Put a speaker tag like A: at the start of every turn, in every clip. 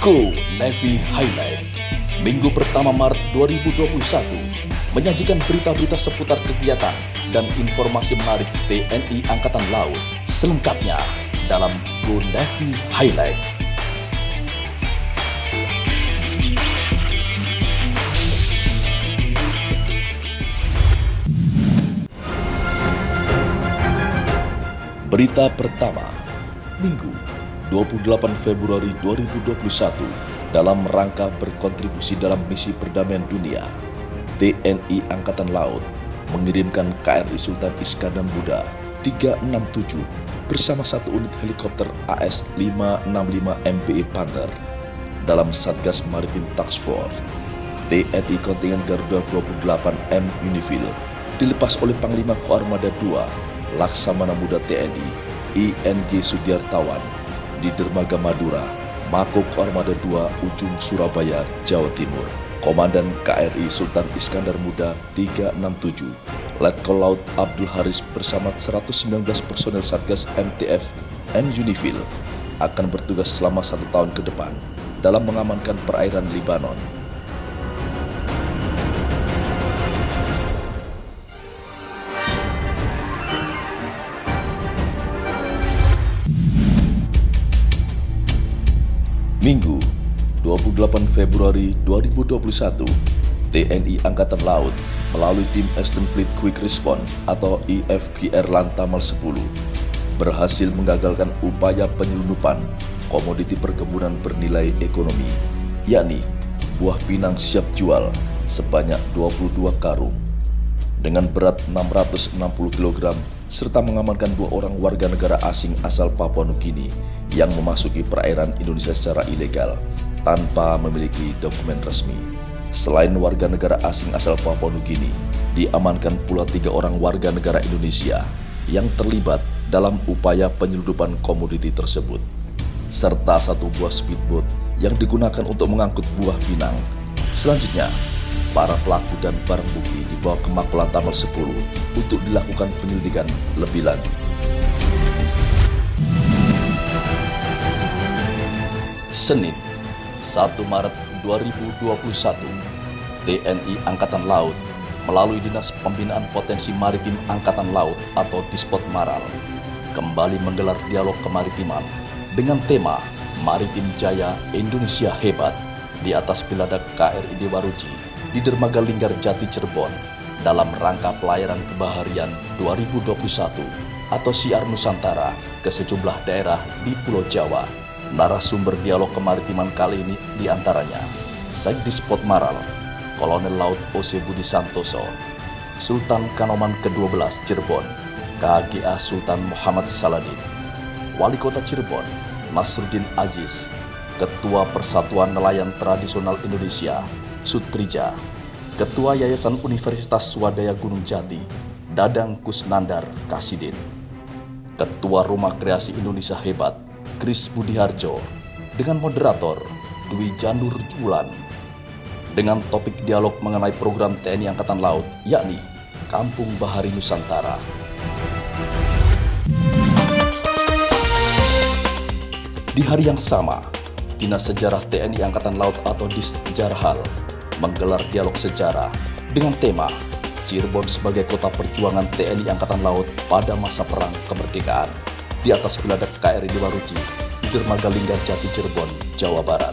A: Go Navy Highlight Minggu pertama Maret 2021 menyajikan berita-berita seputar kegiatan dan informasi menarik TNI Angkatan Laut selengkapnya dalam Go Navy Highlight. Berita pertama, Minggu 28 Februari 2021, dalam rangka berkontribusi dalam misi perdamaian dunia, TNI Angkatan Laut mengirimkan KRI Sultan Iskandar Muda 367 bersama satu unit helikopter AS-565 MPI Panther dalam Satgas Maritim Task Force. TNI kontingen Garuda 28M Unifil dilepas oleh Panglima Koarmada II Laksamana Muda TNI ING Sudiartawan di Dermaga Madura, Mako Koarmada II Ujung Surabaya, Jawa Timur. Komandan KRI Sultan Iskandar Muda 367, Letkol Laut Abdul Haris bersama 119 personel Satgas MTF M Unifil akan bertugas selama 1 tahun ke depan dalam mengamankan perairan Libanon. Minggu 28 Februari 2021, TNI Angkatan Laut melalui tim Eastern Fleet Quick Response atau IFQR Lantamal 10 berhasil menggagalkan upaya penyelundupan komoditi perkebunan bernilai ekonomi, yakni buah pinang siap jual sebanyak 22 karung dengan berat 660 kg serta mengamankan 2 orang warga negara asing asal Papua Nugini yang memasuki perairan Indonesia secara ilegal tanpa memiliki dokumen resmi. Selain warga negara asing asal Papua Nugini, diamankan pula 3 orang warga negara Indonesia yang terlibat dalam upaya penyelundupan komoditi tersebut, serta 1 buah speedboat yang digunakan untuk mengangkut buah pinang. Selanjutnya, para pelaku dan barang bukti dibawa ke Mako Lantamal 10 untuk dilakukan penyelidikan lebih lanjut. Senin, 1 Maret 2021, TNI Angkatan Laut melalui Dinas Pembinaan Potensi Maritim Angkatan Laut atau Dispot Maral kembali menggelar dialog kemaritiman dengan tema Maritim Jaya Indonesia Hebat di atas geladak KRI Dewa Ruci di Dermaga Linggarjati Cirebon dalam rangka pelayaran kebaharian 2021 atau Siar Nusantara ke sejumlah daerah di Pulau Jawa. Narasumber dialog kemaritiman kali ini diantaranya Sekdispot Maral, Kolonel Laut O.C. Budi Santoso, Sultan Kanoman ke-12 Cirebon, KGA Sultan Muhammad Saladin, Wali Kota Cirebon, Nasruddin Aziz, Ketua Persatuan Nelayan Tradisional Indonesia, Sutrija, Ketua Yayasan Universitas Swadaya Gunung Jati, Dadang Kusnandar Kasidin, Ketua Rumah Kreasi Indonesia Hebat, Kris Budiharjo, dengan moderator Dwi Janur Julan, dengan topik dialog mengenai program TNI Angkatan Laut, yakni Kampung Bahari Nusantara. Di hari yang sama, Dinas Sejarah TNI Angkatan Laut atau Disjarhal menggelar dialog sejarah dengan tema Cirebon sebagai Kota Perjuangan TNI Angkatan Laut pada masa Perang Kemerdekaan di atas geladak KRI Dewa Ruci di Dermaga Linggarjati Cirebon, Jawa Barat.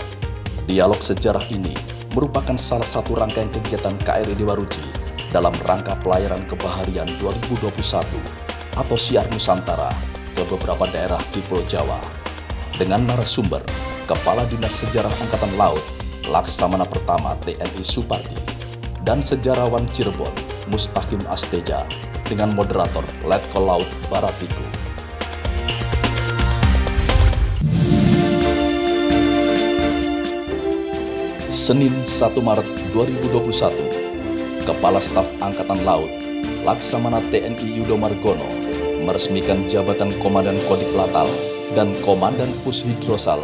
A: Dialog sejarah ini merupakan salah satu rangkaian kegiatan KRI Dewa Ruci dalam rangka pelayaran kebaharian 2021 atau Siar Nusantara ke beberapa daerah di Pulau Jawa dengan narasumber Kepala Dinas Sejarah Angkatan Laut Laksamana Pertama TNI Supardi dan sejarawan Cirebon Mustaqim Asteja dengan moderator Letkol Laut Baratiku. Senin 1 Maret 2021, Kepala Staf Angkatan Laut Laksamana TNI Yudo Margono meresmikan jabatan Komandan Kodik Latal dan Komandan Pus Hidrosal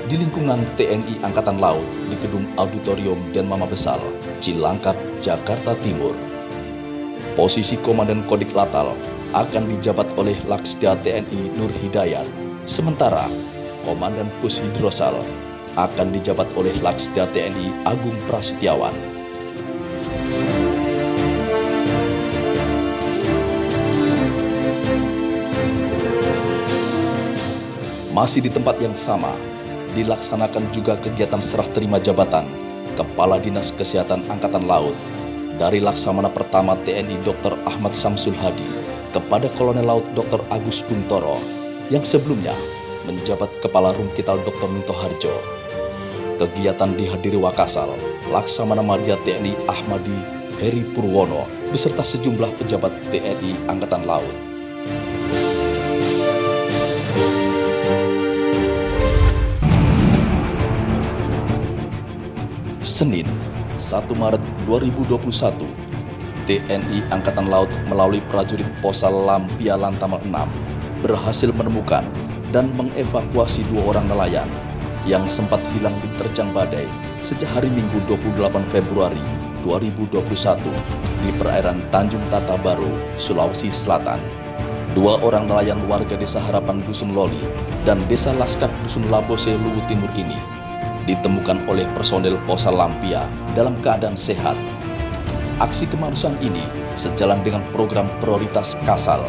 A: di lingkungan TNI Angkatan Laut di Gedung Auditorium Den Mama Besar, Cilangkap, Jakarta Timur. Posisi Komandan Kodik Latal akan dijabat oleh Laksda TNI Nur Hidayat, sementara Komandan Pus Hidrosal akan dijabat oleh Laksda TNI Agung Prasetyawan. Masih di tempat yang sama, dilaksanakan juga kegiatan serah terima jabatan Kepala Dinas Kesehatan Angkatan Laut dari Laksamana Pertama TNI Dr. Ahmad Samsul Hadi kepada Kolonel Laut Dr. Agus Kuntoro yang sebelumnya menjabat Kepala Rumkital Dr. Minto Harjo. Kegiatan dihadiri Wakasal, Laksamana Madya TNI Ahmadi Heri Purwono beserta sejumlah pejabat TNI Angkatan Laut. Senin, 1 Maret 2021, TNI Angkatan Laut melalui prajurit Posal Lampia Lantamal 6 berhasil menemukan dan mengevakuasi 2 orang nelayan yang sempat hilang diterjang badai sejak hari Minggu 28 Februari 2021 di perairan Tanjung Tata Baru, Sulawesi Selatan. 2 orang nelayan warga Desa Harapan Dusun Loli dan Desa Laskap Dusun Labose Luwu Timur ini ditemukan oleh personel Posal Lampia dalam keadaan sehat. Aksi kemanusiaan ini sejalan dengan program prioritas Kasal,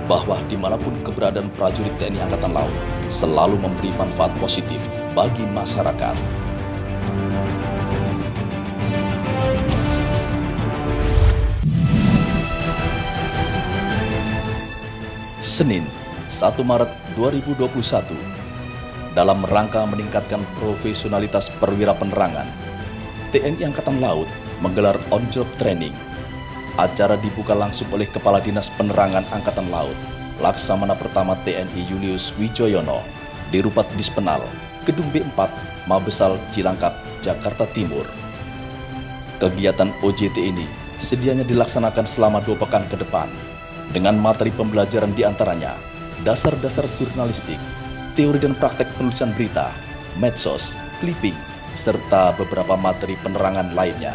A: bahwa dimanapun keberadaan prajurit TNI Angkatan Laut selalu memberi manfaat positif bagi masyarakat. Senin, 1 Maret 2021, dalam rangka meningkatkan profesionalitas perwira penerangan, TNI Angkatan Laut menggelar on-job training. Acara dibuka langsung oleh Kepala Dinas Penerangan Angkatan Laut, Laksamana Pertama TNI Julius Wijoyono, di Rupat Dispenal, Gedung B4, Mabesal, Cilangkap, Jakarta Timur. Kegiatan OJT ini sedianya dilaksanakan selama 2 pekan ke depan, dengan materi pembelajaran diantaranya dasar-dasar jurnalistik, teori dan praktek penulisan berita, medsos, clipping, serta beberapa materi penerangan lainnya.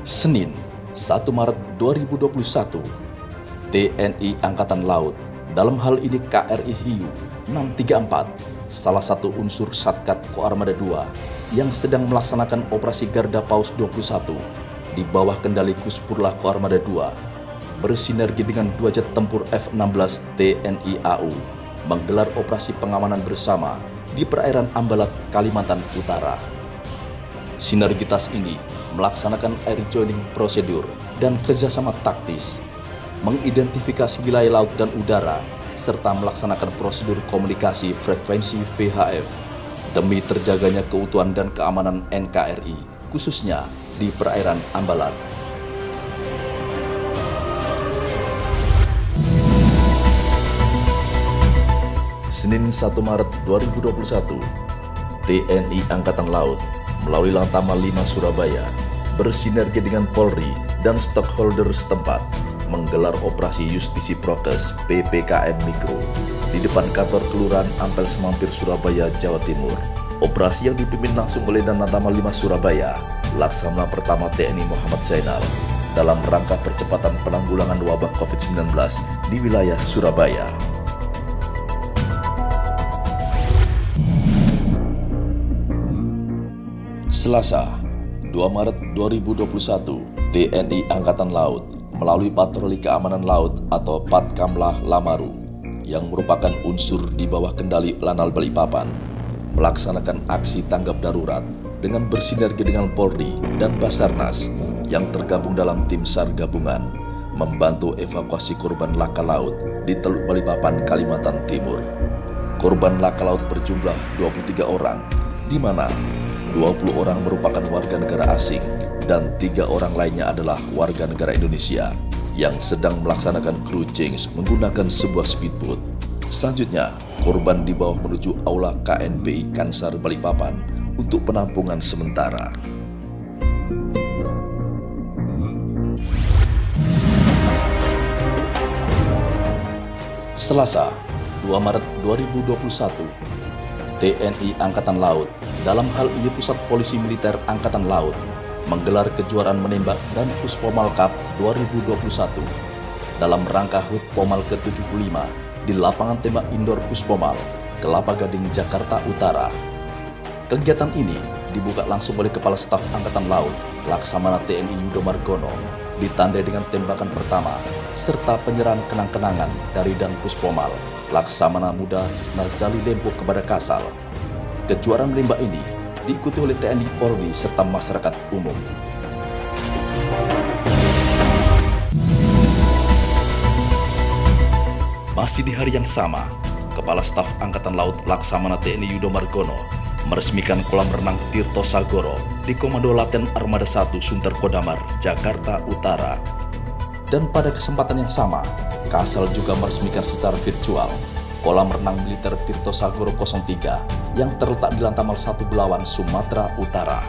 A: Senin, 1 Maret 2021, TNI Angkatan Laut, dalam hal ini KRI Hiu 634, salah satu unsur Satkat Koarmada II, yang sedang melaksanakan operasi Garda Paus 21 di bawah kendali Kuspurlah Koarmada II, bersinergi dengan 2 jet tempur F-16 TNI AU, menggelar operasi pengamanan bersama di perairan Ambalat, Kalimantan Utara. Sinergitas ini melaksanakan air joining prosedur dan kerjasama taktis, mengidentifikasi wilayah laut dan udara, serta melaksanakan prosedur komunikasi frekuensi VHF demi terjaganya keutuhan dan keamanan NKRI, khususnya di perairan Ambalat. Senin 1 Maret 2021, TNI Angkatan Laut melalui Lantamal 5 Surabaya bersinergi dengan Polri dan stakeholder setempat menggelar operasi Justisi Prokes PPKM Mikro di depan kantor Kelurahan Ampel Semampir, Surabaya, Jawa Timur. Operasi yang dipimpin langsung oleh Lantamal 5 Surabaya, Laksamana Pertama TNI Muhammad Zainal, dalam rangka percepatan penanggulangan wabah COVID-19 di wilayah Surabaya. Selasa, 2 Maret 2021, TNI Angkatan Laut melalui Patroli Keamanan Laut atau Patkamlah Lamaru, yang merupakan unsur di bawah kendali Lanal Balikpapan, melaksanakan aksi tanggap darurat dengan bersinergi dengan Polri dan Basarnas yang tergabung dalam tim SAR gabungan, membantu evakuasi korban laka laut di Teluk Balikpapan, Kalimantan Timur. Korban laka laut berjumlah 23 orang, di mana 20 orang merupakan warga negara asing dan 3 orang lainnya adalah warga negara Indonesia yang sedang melaksanakan crew change menggunakan sebuah speedboat. Selanjutnya, korban dibawa menuju aula KNPI Kansar Balikpapan untuk penampungan sementara. Selasa, 2 Maret 2021, TNI Angkatan Laut, dalam hal ini Pusat Polisi Militer Angkatan Laut, menggelar kejuaraan menembak dan Puspomal Cup 2021 dalam rangka HUT Pomal ke-75 di lapangan tembak indoor Puspomal, Kelapa Gading, Jakarta Utara. Kegiatan ini dibuka langsung oleh Kepala Staf Angkatan Laut Laksamana TNI Yudo Margono, ditandai dengan tembakan pertama serta penyerahan kenang-kenangan dari Dan Puspomal Laksamana Muda Nazali Lempo kepada Kasal. Kejuaraan menembak ini diikuti oleh TNI Polri serta masyarakat umum. Masih di hari yang sama, Kepala Staf Angkatan Laut Laksamana TNI Yudo Margono meresmikan kolam renang Tirto Sagoro di Komando Latihan Armada 1 Sunter Kodamar, Jakarta Utara. Dan pada kesempatan yang sama, Kasal juga meresmikan secara virtual kolam renang militer Tirto Sagoro 03 yang terletak di Lantamal 1 Belawan, Sumatera Utara.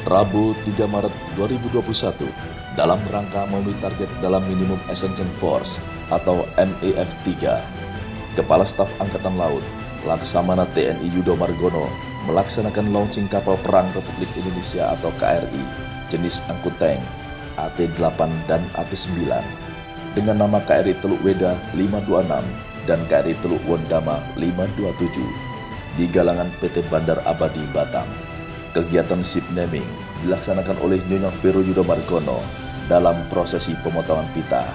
A: Rabu 3 Maret 2021, dalam rangka memenuhi target dalam Minimum Essential Force atau MEF 3, Kepala Staf Angkatan Laut Laksamana TNI Yudo Margono melaksanakan launching kapal perang Republik Indonesia atau KRI jenis angkut tank AT-8 dan AT-9 dengan nama KRI Teluk Weda 526 dan KRI Teluk Wondama 527 di galangan PT Bandar Abadi Batam. Kegiatan ship naming dilaksanakan oleh Nyonya Vero Yudo Margono dalam prosesi pemotongan pita,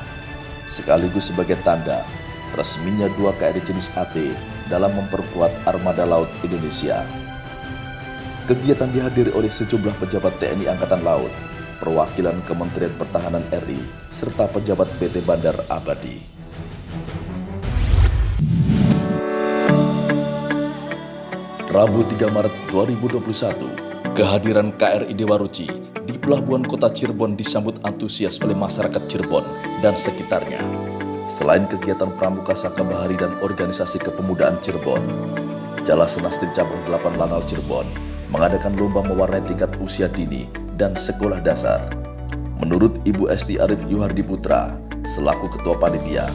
A: sekaligus sebagai tanda resminya dua KRI jenis AT dalam memperkuat armada laut Indonesia. Kegiatan dihadiri oleh sejumlah pejabat TNI Angkatan Laut, perwakilan Kementerian Pertahanan RI, serta pejabat PT Bandar Abadi. Rabu 3 Maret 2021, kehadiran KRI Dewa Ruci di Pelabuhan Kota Cirebon disambut antusias oleh masyarakat Cirebon dan sekitarnya. Selain kegiatan Pramuka Saka Bahari dan organisasi kepemudaan Cirebon, Jala Senastri Cabang 8 Lanal Cirebon mengadakan lomba mewarnai tingkat usia dini dan sekolah dasar. Menurut Ibu Esti Arif Yuhardi Putra, selaku Ketua Panitia,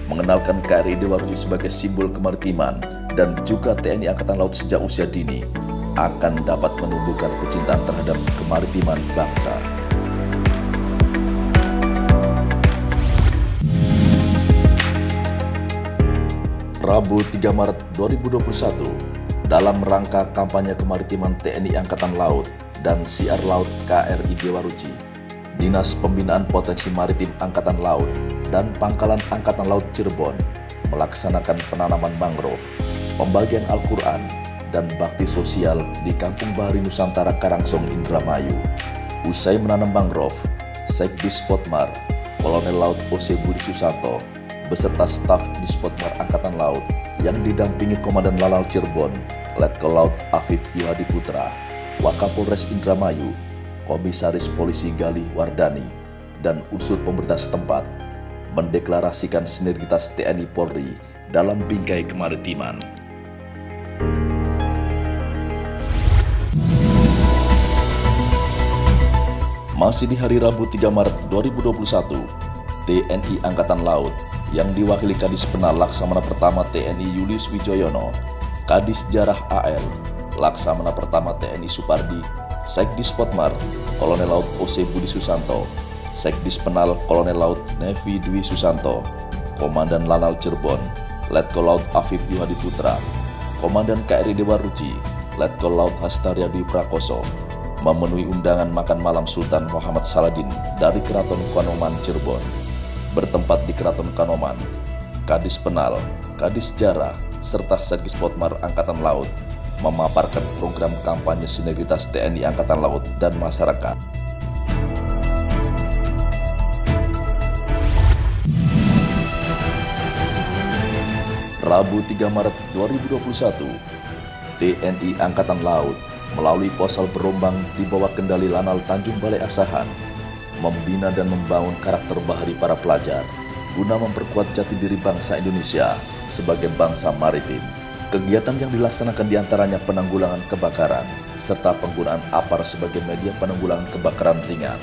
A: mengenalkan KRI Dewa Ruci sebagai simbol kemaritiman dan juga TNI Angkatan Laut sejak usia dini akan dapat menumbuhkan kecintaan terhadap kemaritiman bangsa. Rabu 3 Maret 2021, dalam rangka kampanye kemaritiman TNI Angkatan Laut dan Siar Laut KRI Dewa Ruci, Dinas Pembinaan Potensi Maritim Angkatan Laut dan Pangkalan Angkatan Laut Cirebon melaksanakan penanaman mangrove, pembagian Al-Quran, dan bakti sosial di Kampung Bahari Nusantara Karangsong, Indramayu. Usai menanam mangrove, Sekdis Potmar, Kolonel Laut O.C. Budi Susanto, beserta staf Dispotmar Angkatan Laut yang didampingi Komandan Lanal Cirebon, Letkol Laut Afif Yuhadi Putra, Wakapolres Indramayu, Komisaris Polisi Galih Wardani, dan unsur pemerintah setempat mendeklarasikan sinergitas TNI Polri dalam bingkai kemaritiman. Masih di hari Rabu 3 Maret 2021, TNI Angkatan Laut yang diwakili Kadis Penal Laksamana Pertama TNI Julius Wijoyono, Kadis Jarah AL, Laksamana Pertama TNI Supardi, Sekdis Potmar, Kolonel Laut O.C. Budi Susanto, Sekdis Penal Kolonel Laut Nevi Dwi Susanto, Komandan Lanal Cirebon, Letkol Laut Afif Yuhadi Putra, Komandan KRI Dewa Ruci, Letkol Laut Hastaria Dwi Prakoso, memenuhi undangan makan malam Sultan Muhammad Saladin dari Keraton Kanoman Cirebon. Bertempat di Keraton Kanoman, Kadis Penal, Kadis Jarah, serta Sekdis Potmar Angkatan Laut memaparkan program kampanye sinergitas TNI Angkatan Laut dan masyarakat. Rabu 3 Maret 2021, TNI Angkatan Laut melalui Posal Berombang di bawah kendali Lanal Tanjung Balai Asahan membina dan membangun karakter bahari para pelajar guna memperkuat jati diri bangsa Indonesia sebagai bangsa maritim. Kegiatan yang dilaksanakan diantaranya penanggulangan kebakaran serta penggunaan APAR sebagai media penanggulangan kebakaran ringan.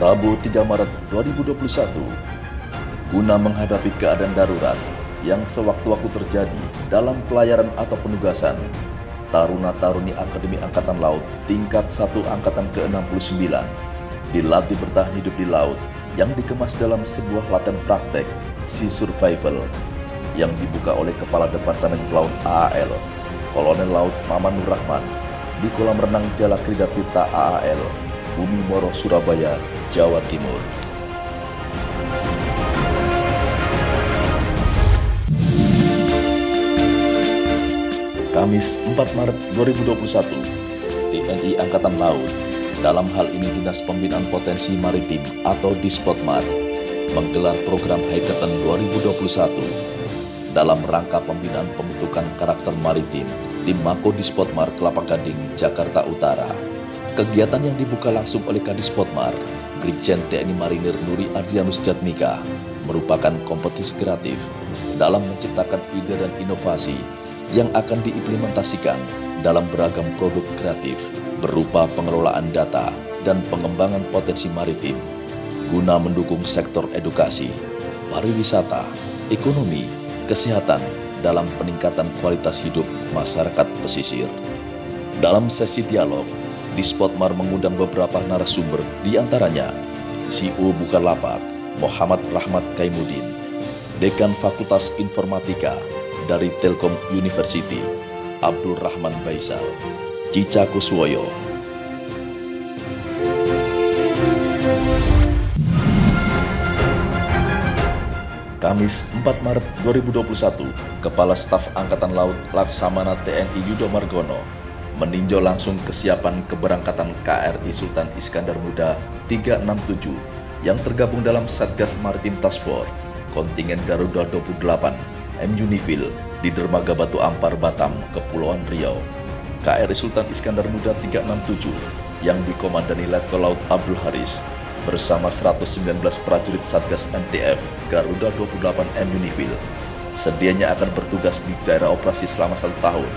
A: Rabu 3 Maret 2021, guna menghadapi keadaan darurat yang sewaktu-waktu terjadi dalam pelayaran atau penugasan, Taruna-Taruni Akademi Angkatan Laut tingkat 1 Angkatan ke-69 dilatih bertahan hidup di laut yang dikemas dalam sebuah latihan praktek Sea Survival yang dibuka oleh Kepala Departemen Pelaut AAL, Kolonel Laut Maman Nur Rahman di kolam renang Jalakrida Tirta AAL, Bumi Moro, Surabaya, Jawa Timur. Kamis 4 Maret 2021, TNI Angkatan Laut, dalam hal ini Dinas Pembinaan Potensi Maritim atau Dispotmar, menggelar program Hackathon 2021 dalam rangka pembinaan pembentukan karakter maritim di Mako Dispotmar Kelapa Gading, Jakarta Utara. Kegiatan yang dibuka langsung oleh Kadispotmar, Brigjen TNI Marinir Nuri Adrianus Jatmika, merupakan kompetisi kreatif dalam menciptakan ide dan inovasi yang akan diimplementasikan dalam beragam produk kreatif berupa pengelolaan data dan pengembangan potensi maritim guna mendukung sektor edukasi, pariwisata, ekonomi, kesehatan dalam peningkatan kualitas hidup masyarakat pesisir. Dalam sesi dialog, Dispotmar mengundang beberapa narasumber, di antaranya CEO Bukalapak Muhammad Rahmat Kaimuddin, Dekan Fakultas Informatika dari Telkom University Abdul Rahman Baisal, Cica Kuswoyo. Kamis 4 Maret 2021, Kepala Staf Angkatan Laut Laksamana TNI Yudo Margono meninjau langsung kesiapan keberangkatan KRI Sultan Iskandar Muda 367 yang tergabung dalam Satgas Maritim Task Force kontingen Garuda 28 M Unifil di Dermaga Batu Ampar, Batam, Kepulauan Riau. KRI Sultan Iskandar Muda 367 yang dikomandani Letkol Laut Abdul Haris bersama 119 prajurit Satgas MTF Garuda 28 M Unifil sedianya akan bertugas di daerah operasi selama 1 tahun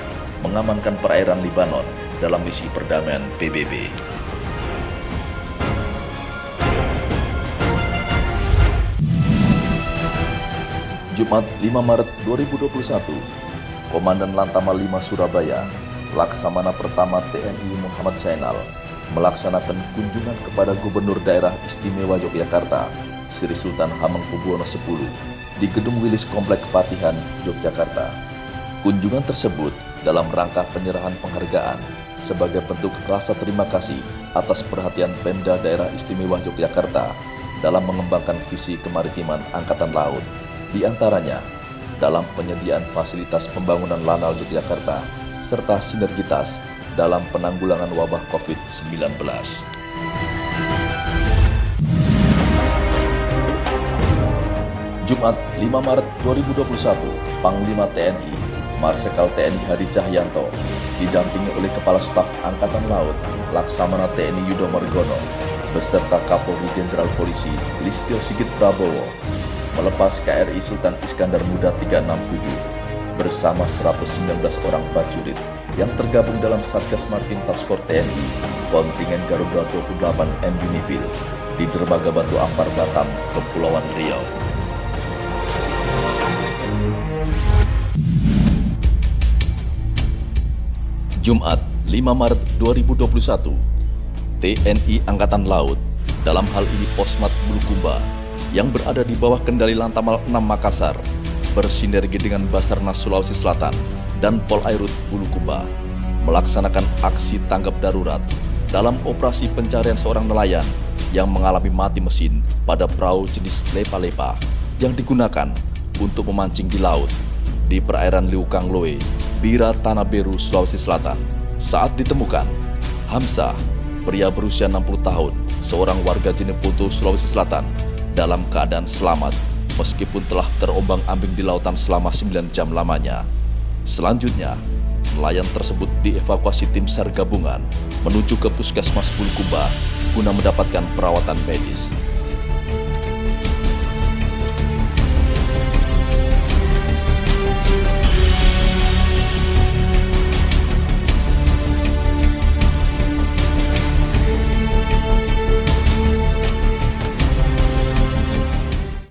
A: mengamankan perairan Libanon dalam misi perdamaian PBB. Jumat 5 Maret 2021, Komandan Lantamal 5 Surabaya, Laksamana Pertama TNI Muhammad Zainal, melaksanakan kunjungan kepada Gubernur Daerah Istimewa Yogyakarta, Sri Sultan Hamengkubuwono X di Gedung Wilis Komplek Kepatihan, Yogyakarta. Kunjungan tersebut dalam rangka penyerahan penghargaan sebagai bentuk rasa terima kasih atas perhatian Pemda Daerah Istimewa Yogyakarta dalam mengembangkan visi kemaritiman Angkatan Laut, di antaranya dalam penyediaan fasilitas pembangunan Lanal Yogyakarta serta sinergitas dalam penanggulangan wabah COVID-19. Jumat 5 Maret 2021, Panglima TNI Marsikal TNI Hadi Cahyanto didampingi oleh Kepala Staf Angkatan Laut Laksamana TNI Yudo Margono beserta Kapolri Jenderal Polisi Listio Sigit Prabowo melepas KRI Sultan Iskandar Muda 367 bersama 119 orang prajurit yang tergabung dalam Satgas Maritim Task Force TNI kontingen Garuda 28 M Unifil di Dermaga Batu Ampar, Batam, Kepulauan Riau. Jumat 5 Maret 2021, TNI Angkatan Laut, dalam hal ini Posmat Bulukumba yang berada di bawah kendali Lantamal 6 Makassar, bersinergi dengan Basarnas Sulawesi Selatan dan Polairut Bulukumba, melaksanakan aksi tanggap darurat dalam operasi pencarian seorang nelayan yang mengalami mati mesin pada perahu jenis lepa-lepa yang digunakan untuk memancing di laut di perairan Liukang Loe, Bira, Tanah Beru, Sulawesi Selatan. Saat ditemukan, Hamzah, pria berusia 60 tahun, seorang warga Jeneponto, Sulawesi Selatan, dalam keadaan selamat meskipun telah terombang-ambing di lautan selama 9 jam lamanya. Selanjutnya, nelayan tersebut dievakuasi tim SAR gabungan menuju ke Puskesmas Bulukumba guna mendapatkan perawatan medis.